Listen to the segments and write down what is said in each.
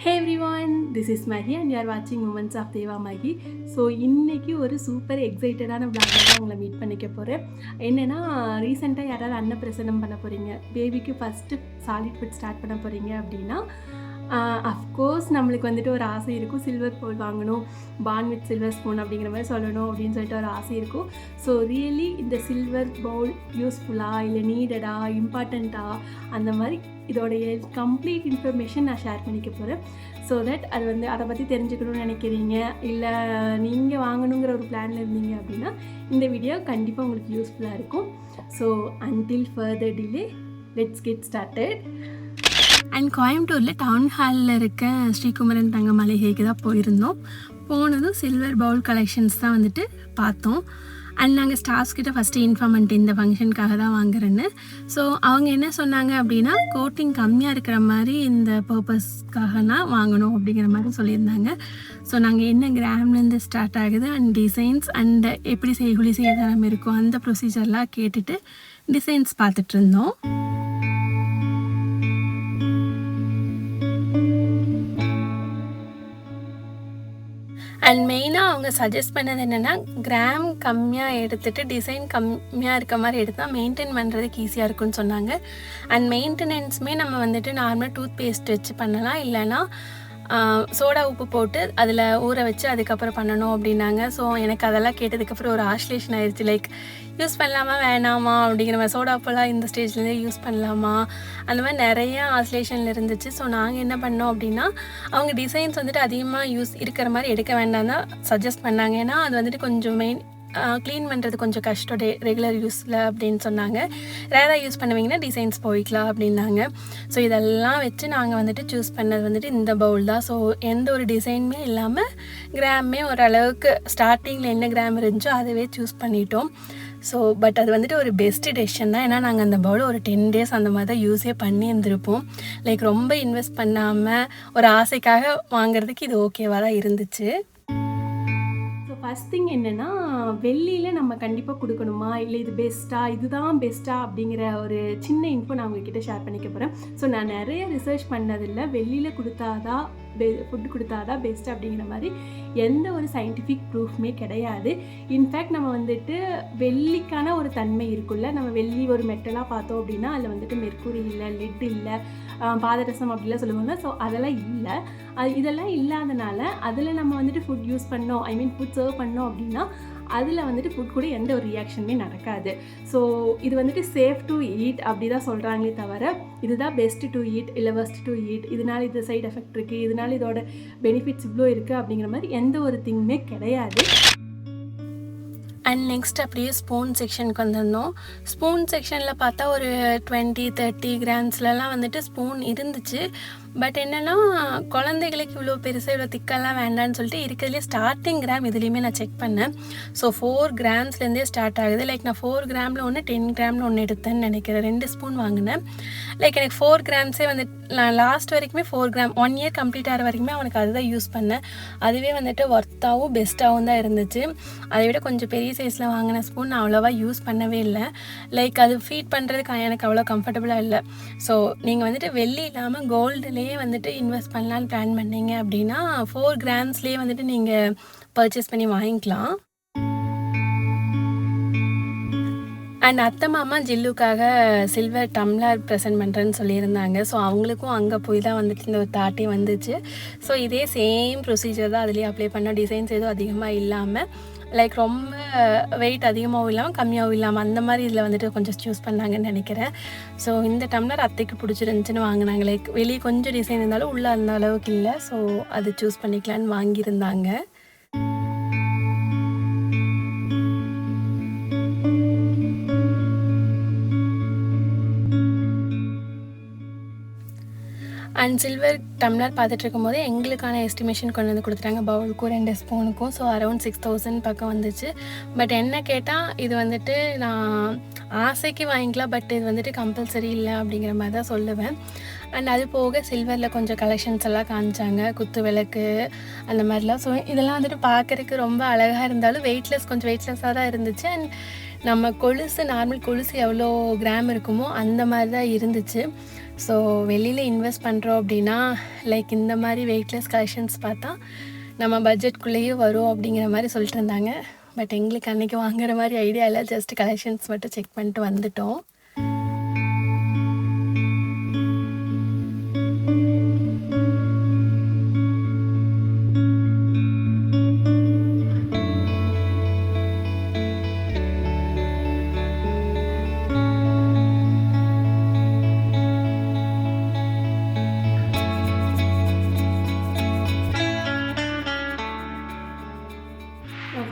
Hey everyone, this is Mahi and you are watching Moments of Deva Mahi. So இன்றைக்கி ஒரு super எக்ஸைட்டடான விளாகில் தான் உங்களை meet பண்ணிக்க போகிறேன். என்னென்னா ரீசெண்டாக யாராவது அன்னப்பிரசனம் பண்ண போகிறீங்க, பேபிக்கு ஃபஸ்ட்டு சாலிட் ஃபுட் ஸ்டார்ட் பண்ண போகிறீங்க அப்படின்னா அஃப்கோர்ஸ் நம்மளுக்கு வந்துட்டு ஒரு ஆசை இருக்கும், சில்வர் பவுல் வாங்கணும், பார்ன் வித் சில்வர் ஸ்பூன் அப்படிங்கிற மாதிரி சொல்லணும் அப்படின்னு சொல்லிட்டு ஒரு ஆசை இருக்கும். ஸோ ரியலி இந்த சில்வர் பவுல் யூஸ்ஃபுல்லாக இல்லை நீடடா இம்பார்ட்டண்ட்டாக அந்த மாதிரி இதோடைய கம்ப்ளீட் இன்ஃபர்மேஷன் நான் ஷேர் பண்ணிக்க போகிறேன். ஸோ தட் அது வந்து அதை பற்றி தெரிஞ்சுக்கணும்னு நினைக்கிறீங்க, இல்லை நீங்கள் வாங்கணுங்கிற ஒரு பிளானில் இருந்தீங்க அப்படின்னா இந்த வீடியோ கண்டிப்பாக உங்களுக்கு யூஸ்ஃபுல்லாக இருக்கும். So until further delay let's get started. And கோயம்புத்தூரில் டவுன் ஹாலில் இருக்க ஸ்ரீகுமரன் தங்க மளிகைக்கு தான் போயிருந்தோம். போனதும் சில்வர் பவுல் கலெக்ஷன்ஸ் தான் வந்துட்டு பார்த்தோம். அண்ட் நாங்கள் ஸ்டாஃப்ஸ்கிட்ட ஃபஸ்ட்டு இன்ஃபார்ம் பண்ணிட்டு இந்த ஃபங்க்ஷனுக்காக தான் வாங்குறேன்னு. ஸோ அவங்க என்ன சொன்னாங்க அப்படின்னா கோட்டிங் கம்மியாக இருக்கிற மாதிரி இந்த பர்பஸ்க்காகனா வாங்கணும் அப்படிங்கிற மாதிரி சொல்லியிருந்தாங்க. ஸோ நாங்கள் என்ன கிராம்லேருந்து ஸ்டார்ட் ஆகுது அண்ட் டிசைன்ஸ் அண்ட் எப்படி செய்குலி சேதாரம் இருக்கும் அந்த ப்ரொசீஜர்லாம் கேட்டுட்டு டிசைன்ஸ் பார்த்துட்டு இருந்தோம். அண்ட் மெயினாக அவங்க சஜஸ்ட் பண்ணது என்னென்னா கிராம் கம்மியாக எடுத்துகிட்டு டிசைன் கம்மியாக இருக்க மாதிரி எடுத்தால் மெயின்டைன் பண்ணுறதுக்கு ஈஸியாக இருக்குன்னு சொன்னாங்க. அண்ட் மெயின்டெனன்ஸுமே நம்ம வந்துட்டு நார்மலாக டூத் பேஸ்ட் வச்சு பண்ணலாம், இல்லைன்னா சோடா உப்பு போட்டு அதில் ஊற வச்சு அதுக்கப்புறம் பண்ணணும் அப்படின்னாங்க. ஸோ எனக்கு அதெல்லாம் கேட்டதுக்கப்புறம் ஒரு ஆஸ்லேஷன் ஆயிடுச்சு, லைக் யூஸ் பண்ணலாமா வேணாமா அப்படிங்கிற மாதிரி. சோடா உப்பெல்லாம் இந்த ஸ்டேஜ்லேருந்தே யூஸ் பண்ணலாமா அந்த மாதிரி நிறைய ஆஸ்லேஷனில் இருந்துச்சு. ஸோ நாங்கள் என்ன பண்ணோம் அப்படின்னா அவங்க டிசைன்ஸ் வந்துட்டு அதிகமாக யூஸ் இருக்கிற மாதிரி எடுக்க வேண்டாம் தான் சஜஸ்ட் பண்ணாங்க. ஏன்னா அது வந்துட்டு கொஞ்சம் க்ளீன் பண்ணுறது கொஞ்சம் கஷ்டம் ரெகுலர் யூஸில் அப்படின்னு சொன்னாங்க. ரேராக யூஸ் பண்ணுவீங்கன்னா டிசைன்ஸ் போய்க்கலாம் அப்படின்னாங்க. ஸோ இதெல்லாம் வச்சு நாங்கள் வந்துட்டு சூஸ் பண்ணது வந்துட்டு இந்த பவுல் தான். ஸோ எந்த ஒரு டிசைனுமே இல்லாமல் கிராமே ஓரளவுக்கு ஸ்டார்டிங்கில் என்ன கிராம் இருந்துச்சோ அதுவே சூஸ் பண்ணிட்டோம். ஸோ பட் அது வந்துட்டு ஒரு பெஸ்ட்டு டெசிஷன் தான். ஏன்னா நாங்கள் அந்த பவுலை ஒரு 10 days அந்த மாதிரி தான் யூஸே பண்ணி இருந்திருப்போம். லைக் ரொம்ப இன்வெஸ்ட் பண்ணாமல் ஒரு ஆசைக்காக வாங்குறதுக்கு இது ஓகேவாக தான் இருந்துச்சு. ஃபஸ்ட் திங் என்னென்னா வெள்ளியில் நம்ம கண்டிப்பாக கொடுக்கணுமா, இல்லை இது பெஸ்ட்டாக இதுதான் பெஸ்ட்டாக அப்படிங்கிற ஒரு சின்ன இன்ஃபோ நான் உங்ககிட்ட ஷேர் பண்ணிக்க போகிறேன். ஸோ நான் நிறைய ரிசர்ச் பண்ணதில்லை, வெள்ளியில் கொடுத்தாதான் ஃபுட் கொடுத்தாதான் பெஸ்ட் அப்படிங்கிற மாதிரி எந்த ஒரு சயின்டிஃபிக் ப்ரூஃப்மே கிடையாது. இன்ஃபேக்ட் நம்ம வந்துட்டு வெள்ளிக்கான ஒரு தன்மை இருக்குல்ல, நம்ம வெள்ளி ஒரு மெட்டலாக பார்த்தோம் அப்படின்னா அதில் வந்துட்டு மெர்க்குரி இல்லை, லெட் இல்லை, பாதரசம் அப்படிலாம் சொல்லுவாங்க. ஸோ அதெல்லாம் இல்லை. இதெல்லாம் இல்லாதனால அதில் நம்ம வந்துட்டு ஃபுட் யூஸ் பண்ணோம், ஐ மீன் ஃபுட் சர்வ் பண்ணோம் அப்படின்னா அதில் வந்துட்டு ஃபுட் கூட எந்த ஒரு ரியாக்ஷனுமே நடக்காது. ஸோ இது வந்துட்டு சேஃப் டு ஈட் அப்படி தான் சொல்கிறாங்களே தவிர இதுதான் பெஸ்ட்டு டு ஈட் இல்லை ஒர்ஸ்ட் டு ஈட், இதனால் இது சைட் எஃபெக்ட் இருக்குது, இதனால் இதோட பெனிஃபிட்ஸ் இவ்வளோ இருக்குது அப்படிங்கிற மாதிரி எந்த ஒரு திங்குமே கிடையாது. அண்ட் நெக்ஸ்ட் அப்படியே ஸ்பூன் செக்ஷனுக்கு வந்திருந்தோம். ஸ்பூன் செக்ஷனில் பார்த்தா ஒரு 20-30 கிராம்ஸ்லலாம் வந்துட்டு ஸ்பூன் இருந்துச்சு. பட் என்னென்னா குழந்தைகளுக்கு இவ்வளோ பெருசாக இவ்வளோ திக்கெல்லாம் வேண்டான்னு சொல்லிட்டு இருக்கிறதுலே ஸ்டார்டிங் கிராம் இதுலேயுமே நான் செக் பண்ணேன். ஸோ 4 கிராம்ஸ்லேருந்தே ஸ்டார்ட் ஆகுது. லைக் நான் 4 கிராமில் ஒன்று 10 கிராமில் ஒன்று எடுத்தேன்னு நினைக்கிறேன். 2 ஸ்பூன் வாங்கினேன். லைக் எனக்கு 4 கிராம்ஸே வந்து நான் லாஸ்ட் வரைக்குமே 4 கிராம் 1 year கம்ப்ளீட் ஆகிற வரைக்குமே அவனுக்கு அதுதான் யூஸ் பண்ணேன். அதுவே வந்துட்டு ஒர்த்தாகவும் பெஸ்ட்டாகவும் தான் இருந்துச்சு. அதை விட கொஞ்சம் பெரிய சைஸில் வாங்கின ஸ்பூன் நான் அவ்வளோவா யூஸ் பண்ணவே இல்லை. லைக் அது ஃபீட் பண்ணுறதுக்கு எனக்கு அவ்வளோ கம்ஃபர்டபுளாக இல்லை. ஸோ நீங்கள் வந்துட்டு வெள்ளி இல்லாமல் கோல்டுலேயே வந்துட்டு இன்வெஸ்ட் பண்ணலான்னு பிளான் பண்ணீங்க அப்படின்னா 4 கிராம்ஸ்லேயே வந்துட்டு நீங்கள் பர்ச்சேஸ் பண்ணி வாங்கிக்கலாம். அண்ட் அத்தை மாமா ஜில்லுக்காக சில்வர் டம்ளர் ப்ரெசென்ட் பண்ணுறேன்னு சொல்லியிருந்தாங்க. ஸோ அவங்களுக்கும் அங்கே போய் தான் வந்துட்டு இந்த ஒரு தாட்டே வந்துச்சு. ஸோ இதே சேம் ப்ரொசீஜர் தான் அதுலேயே அப்ளை பண்ண, டிசைன்ஸ் எதுவும் அதிகமாக இல்லாமல், லைக் ரொம்ப வெயிட் அதிகமாகவும் இல்லாமல் கம்மியாகவும் இல்லாமல் அந்த மாதிரி இதில் வந்துட்டு கொஞ்சம் சூஸ் பண்ணாங்கன்னு நினைக்கிறேன். ஸோ இந்த டம்ளர் அத்தைக்கு பிடிச்சிருந்துச்சின்னு வாங்கினாங்க. லைக் வெளியே கொஞ்சம் டிசைன் இருந்தாலும் உள்ளே அந்த அளவுக்கு இல்லை. ஸோ அது சூஸ் பண்ணிக்கலான்னு வாங்கியிருந்தாங்க. அண்ட் சில்வர் டம்ளர் பார்த்துட்டு இருக்கும்போது எங்களுக்கான எஸ்டிமேஷன் கொண்டு வந்து கொடுத்துட்டாங்க, பவுலுக்கும் 2 ஸ்பூனுக்கும். ஸோ அரௌண்ட் 6000 பக்கம் வந்துச்சு. பட் என்ன கேட்டால் இது வந்துட்டு நான் ஆசைக்கு வாங்கிக்கலாம், பட் இது வந்துட்டு கம்பல்சரி இல்லை அப்படிங்கிற மாதிரி தான் சொல்லுவேன். அண்ட் அது போக சில்வரில் கொஞ்சம் கலெக்ஷன்ஸ் எல்லாம் காமிச்சாங்க, குத்து விளக்கு அந்த மாதிரிலாம். ஸோ இதெல்லாம் வந்துட்டு பார்க்குறதுக்கு ரொம்ப அழகாக இருந்தாலும் கொஞ்சம் வெயிட்லெஸ்ஸாக தான் இருந்துச்சு. அண்ட் நம்ம கொலுசு நார்மல் கொலுசு எவ்வளோ கிராம் இருக்குமோ அந்த மாதிரி தான் இருந்துச்சு. ஸோ வெளியில் இன்வெஸ்ட் பண்ணுறோம் அப்படின்னா லைக் இந்த மாதிரி வெயிட்லெஸ் கலெக்ஷன்ஸ் பார்த்தா நம்ம பட்ஜெட்குள்ளேயே வரும் அப்படிங்கிற மாதிரி சொல்லிட்டு இருந்தாங்க. பட் எங்களுக்கு அன்றைக்கி வாங்குற மாதிரி ஐடியா இல்லை, ஜஸ்ட் கலெக்ஷன்ஸ் மட்டும் செக் பண்ணிட்டு வந்துட்டோம்.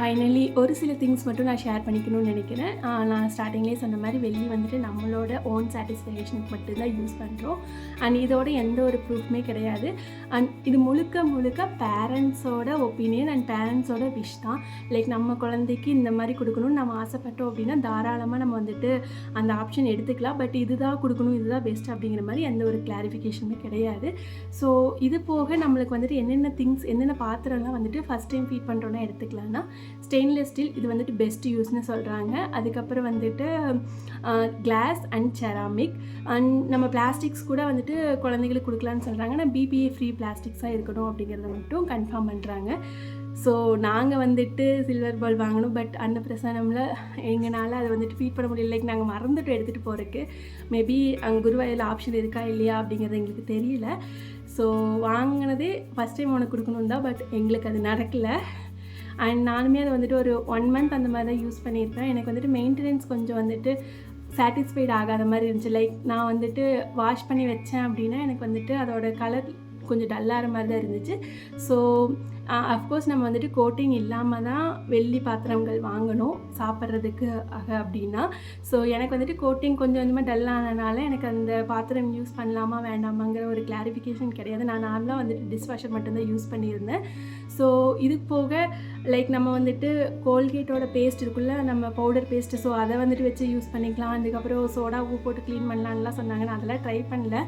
ஃபைனலி ஒரு சில திங்ஸ் மட்டும் நான் ஷேர் பண்ணிக்கணும்னு நினைக்கிறேன். நான் ஸ்டார்டிங்லேயே சொன்ன மாதிரி வெள்ளி வந்துட்டு நம்மளோட ஓன் சாட்டிஸ்ஃபேக்ஷனுக்கு மட்டும்தான் யூஸ் பண்ணுறோம். அண்ட் இதோட எந்த ஒரு ப்ரூஃப்மே கிடையாது. அண்ட் இது முழுக்க முழுக்க பேரண்ட்ஸோட ஒப்பீனியன் அண்ட் பேரண்ட்ஸோட விஷ் தான். லைக் நம்ம குழந்தைக்கு இந்த மாதிரி கொடுக்கணும்னு நம்ம ஆசைப்பட்டோம் அப்படின்னா தாராளமாக நம்ம வந்துட்டு அந்த ஆப்ஷன் எடுத்துக்கலாம். பட் இதுதான் கொடுக்கணும், இதுதான் பெஸ்ட் அப்படிங்கிற மாதிரி எந்த ஒரு கிளாரிஃபிகேஷனுமே கிடையாது. ஸோ இது போக நம்மளுக்கு வந்துட்டு என்னென்ன பாத்திரம்லாம் வந்துட்டு ஃபஸ்ட் டைம் ஃபீட் பண்ணுறோன்னா எடுத்துக்கலாம்னா ஸ்டெயின்லெஸ் ஸ்டீல் இது வந்துட்டு பெஸ்ட் யூஸ்னு சொல்கிறாங்க. அதுக்கப்புறம் வந்துட்டு கிளாஸ் அண்ட் செராமிக் அண்ட் நம்ம பிளாஸ்டிக்ஸ் கூட வந்துட்டு குழந்தைங்களுக்கு கொடுக்கலான்னு சொல்கிறாங்க. ஆனால் பிபிஏ ஃப்ரீ பிளாஸ்டிக்ஸாக இருக்கணும் அப்படிங்கிறத மட்டும் கன்ஃபார்ம் பண்ணுறாங்க. ஸோ நாங்கள் வந்துட்டு சில்வர் பால் வாங்கணும். பட் அன்னப்பிரசனமில் எங்களால் அதை வந்துட்டு ஃபீட் பண்ண முடியல. லைக் நாங்கள் மறந்துட்டு எடுத்துகிட்டு போகிறதுக்கு மேபி அங்கே குருவாயில் ஆப்ஷன் இருக்கா இல்லையா அப்படிங்கிறது எங்களுக்கு தெரியல. ஸோ வாங்கினதே ஃபஸ்ட் டைம் உனக்கு கொடுக்கணும் தான், பட் எங்களுக்கு அது நடக்கலை. அண்ட் நானுமே அதை வந்துட்டு ஒரு 1 month அந்த மாதிரி தான் யூஸ் பண்ணியிருப்பேன். எனக்கு வந்துட்டு மெயின்டெனன்ஸ் கொஞ்சம் வந்துட்டு சாட்டிஸ்ஃபைட் ஆகாத மாதிரி இருந்துச்சு. லைக் நான் வந்துட்டு வாஷ் பண்ணி வச்சேன் அப்படின்னா எனக்கு வந்துட்டு அதோட கலர் கொஞ்சம் டல்லாகிற மாதிரி தான் இருந்துச்சு. ஸோ அஃப்கோர்ஸ் நம்ம வந்துட்டு கோட்டிங் இல்லாமல் தான் வெள்ளி பாத்திரங்கள் வாங்கணும் சாப்பிட்றதுக்கு அப்படின்னா. ஸோ எனக்கு வந்துட்டு கோட்டிங் கொஞ்சம் கொஞ்சமாக டல்லானதுனால எனக்கு அந்த பாத்திரம் யூஸ் பண்ணலாமா வேண்டாமாங்கிற ஒரு கிளாரிஃபிகேஷன் கிடையாது. நான் நார்மலாக வந்துட்டு டிஷ்வாஷர் மட்டும்தான் யூஸ் பண்ணியிருந்தேன். ஸோ இது போக லைக் நம்ம வந்துட்டு கோல்கேட்டோட பேஸ்ட் இருக்குல்ல, நம்ம பவுடர் பேஸ்ட்டு, ஸோ அதை வந்துட்டு வச்சு யூஸ் பண்ணிக்கலாம். அதுக்கப்புறம் சோடா உப்பு போட்டு க்ளீன் பண்ணலான்லாம் சொன்னாங்க. நான் அதெல்லாம் ட்ரை பண்ணல.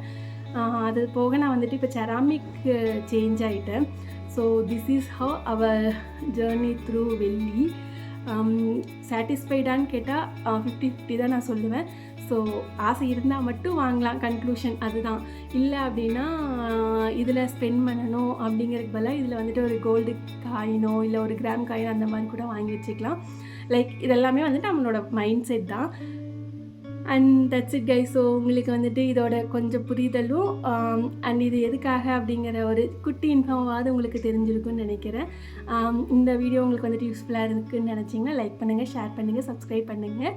அது போக நான் வந்துட்டு இப்போ செராமிக் சேஞ்ச் ஆகிட்டேன். So this is how our journey through வெள்ளி. சாட்டிஸ்ஃபைடான்னு கேட்டால் 50-50 தான் நான் சொல்லுவேன். ஸோ ஆசை இருந்தால் மட்டும் வாங்கலாம், கன்க்ளூஷன் அதுதான். இல்லை அப்படின்னா இதில் ஸ்பெண்ட் பண்ணணும் அப்படிங்கிறதுக்கு பதிலாக இதில் வந்துட்டு ஒரு கோல்டு காயினோ இல்லை ஒரு கிராம் காயின் அந்த மாதிரி கூட வாங்கி வச்சுக்கலாம். லைக் இதெல்லாமே வந்துட்டு நம்மளோட மைண்ட் செட் தான். And that's it guys. So உங்களுக்கு வந்துட்டு இதோட கொஞ்சம் புரிதலும் அண்ட் இது எதுக்காக அப்படிங்கிற ஒரு குட்டி இன்ஃபார்மாவது உங்களுக்கு தெரிஞ்சிருக்குன்னு நினைக்கிறேன். இந்த வீடியோ உங்களுக்கு வந்துட்டு யூஸ்ஃபுல்லாக இருக்குன்னு நினச்சிங்கன்னா லைக் பண்ணுங்கள், ஷேர் பண்ணுங்கள், சப்ஸ்கிரைப் பண்ணுங்கள்.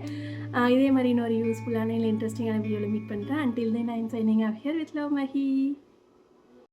இதே மாதிரி இன்னொரு யூஸ்ஃபுல்லான இல்லை இன்ட்ரெஸ்டிங்கான வீடியோவில் மீட் பண்ணுறேன். Until then I am signing off here with love Mahi.